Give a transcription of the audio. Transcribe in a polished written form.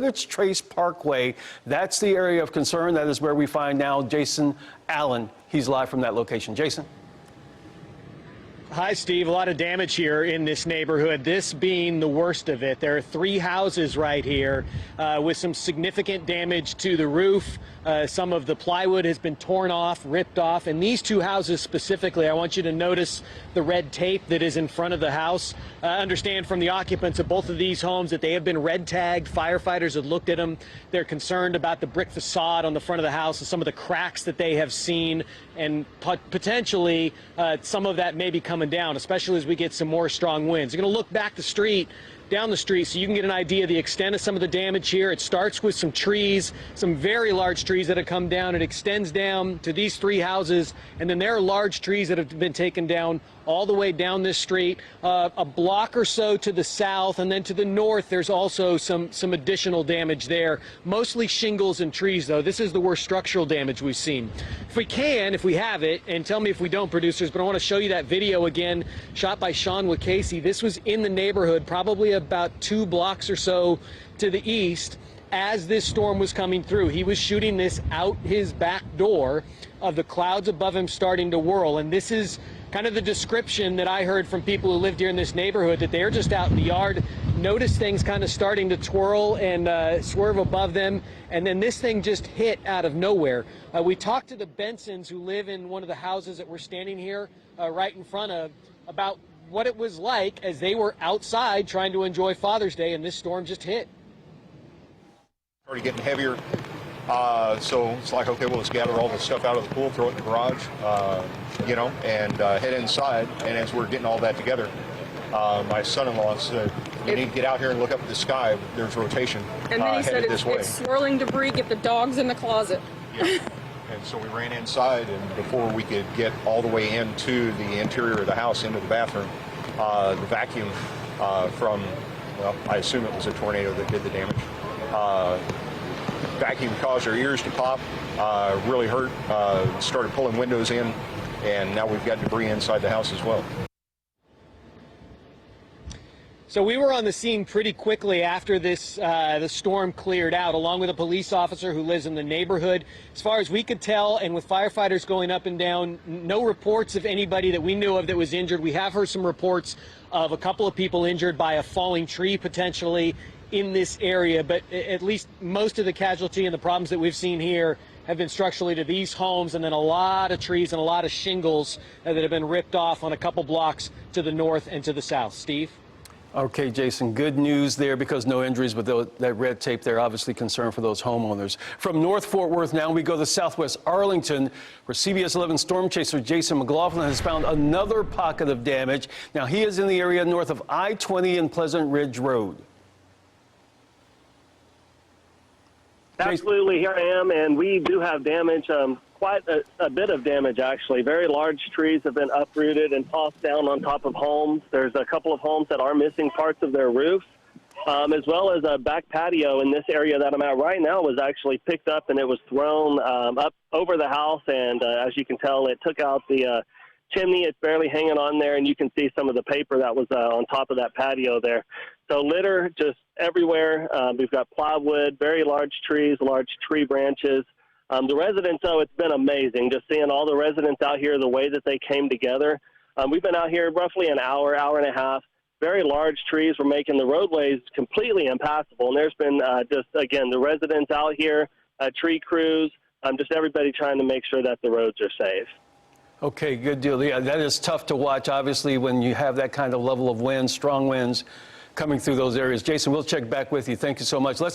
Heritage Trace Parkway. That's the area of concern. That is where we find now Jason Allen. He's live from that location. Jason. Hi, Steve. A lot of damage here in this neighborhood, this being the worst of it. There are 3 houses right here with some significant damage to the roof. Some of the plywood has been torn off, ripped off. And these 2 houses specifically, I want you to notice the red tape that is in front of the house. Understand from the occupants of both of these homes that they have been red tagged. Firefighters have looked at them. They're concerned about the brick facade on the front of the house and some of the cracks that they have seen. And potentially some of that may be coming down, especially as we get some more strong winds. You're going to look back down the street so you can get an idea of the extent of some of the damage here. It starts with some trees, some very large trees that have come down. It extends down to these 3 houses, and then there are large trees that have been taken down all the way down this street. A block or so to the south, and then to the north there's also some additional damage there. Mostly shingles and trees, though. This is the worst structural damage we've seen. If we have it, and tell me if we don't, producers, but I want to show you that video again, shot by Sean Wacasey. This was in the neighborhood, probably about 2 blocks or so to the east as this storm was coming through. He was shooting this out his back door of the clouds above him starting to whirl, and this is kind of the description that I heard from people who lived here in this neighborhood, that they're just out in the yard, noticed things kind of starting to twirl and swerve above them, and then this thing just hit out of nowhere. We talked to the Bensons, who live in one of the houses that we're standing here right in front of, about what it was like as they were outside trying to enjoy Father's Day, and this storm just hit. Already getting heavier. So it's like, okay, well, let's gather all the stuff out of the pool, throw it in the garage, and head inside. And as we're getting all that together, my son-in-law said, you need to get out here and look up at the sky. There's rotation and then he said this way. It's swirling debris, get the dogs in the closet. Yeah. And so we ran inside, and before we could get all the way into the interior of the house, into the bathroom, the vacuum from, well, I assume it was a tornado that did the damage. Vacuum caused our ears to pop, really hurt, started pulling windows in, and now we've got debris inside the house as well. So we were on the scene pretty quickly after this, the storm cleared out, along with a police officer who lives in the neighborhood. As far as we could tell, and with firefighters going up and down, no reports of anybody that we knew of that was injured. We have heard some reports of a couple of people injured by a falling tree potentially in this area, but at least most of the casualty and the problems that we've seen here have been structurally to these homes, and then a lot of trees and a lot of shingles that have been ripped off on a couple blocks to the north and to the south. Steve? Okay, Jason, good news there because no injuries, but that red tape there, obviously concern for those homeowners. From North Fort Worth now we go to Southwest Arlington, where CBS 11 storm chaser Jason McLaughlin has found another pocket of damage. Now he is in the area north of I-20 and Pleasant Ridge Road. Absolutely, here I am, and we do have damage, quite a bit of damage, actually. Very large trees have been uprooted and tossed down on top of homes. There's a couple of homes that are missing parts of their roofs, as well as a back patio in this area that I'm at right now was actually picked up, and it was thrown up over the house, and as you can tell, it took out the chimney. It's barely hanging on there, and you can see some of the paper that was on top of that patio there. So litter just everywhere. We've got plywood, very large trees, large tree branches. The residents, though, it's been amazing just seeing all the residents out here, the way that they came together. We've been out here roughly an hour, hour and a half. Very large trees were making the roadways completely impassable. And there's been just, again, the residents out here, tree crews, just everybody trying to make sure that the roads are safe. Okay, good deal. Yeah, that is tough to watch, obviously, when you have that kind of level of wind, strong winds coming through those areas. Jason, we'll check back with you. Thank you so much. Let's